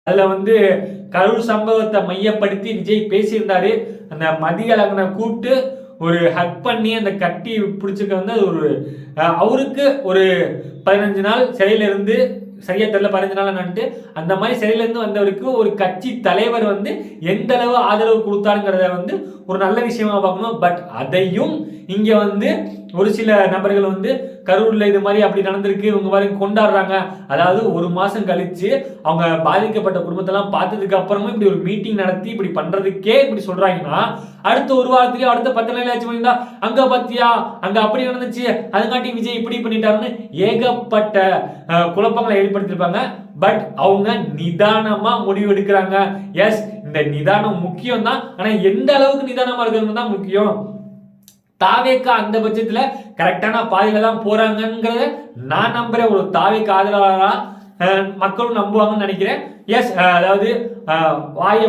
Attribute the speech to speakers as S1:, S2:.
S1: அதுல வந்து கரூர் சம்பவத்தை மையப்படுத்தி விஜய் பேசியிருந்தாரு. அந்த மதியழகனை கூப்பிட்டு ஒரு ஹக் பண்ணி அந்த கட்டி பிடிச்சிக்க வந்து அது ஒரு அவருக்கு ஒரு 15 நாள் சிறையில இருந்து, சரியா தெரியல 15 நாள் என்னன்ட்டு, அந்த மாதிரி சிறையில இருந்து வந்தவருக்கு ஒரு கட்சி தலைவர் வந்து எந்த அளவு ஆதரவு கொடுத்தாருங்கிறத வந்து ஒரு நல்ல விஷயமா பார்க்கணும். பட் அதையும் இங்க வந்து ஒரு சில நபர்கள் வந்து கரூர்ல இது மாதிரி அப்படி நடந்திருக்கு, இவங்க மாதிரி கொண்டாடுறாங்க. அதாவது ஒரு மாசம் கழிச்சு அவங்க பாதிக்கப்பட்ட குடும்பத்தெல்லாம் பார்த்ததுக்கு அப்புறமும் இப்படி ஒரு மீட்டிங் நடத்தி இப்படி பண்றதுக்கே இப்படி சொல்றாங்கன்னா, அடுத்த ஒரு வாரத்திலேயே அடுத்த 10 நாள் ஆச்சு பண்ணியிருந்தா, அங்க பாத்தியா அங்க அப்படி நடந்துச்சு, அதுக்காட்டி விஜய் இப்படி பண்ணிட்டாருன்னு ஏகப்பட்ட குழப்பங்களை ஏற்படுத்தியிருப்பாங்க. பட் அவங்க நிதானமா முடிவு எடுக்கிறாங்க. எஸ், இந்த நிதானம் முக்கியம் தான். ஆனா எந்த அளவுக்கு நிதானமா இருக்கிறது தான் முக்கியம். தாவேக்கா அந்த பட்சத்துல கரெக்டான பாதையில தான் போறாங்கிறத நான் நம்புறேன். ஒரு தாவேக்கா ஆதரவாளரா மக்களும் நம்புவாங்கன்னு நினைக்கிறேன். எஸ், அதாவது வாயை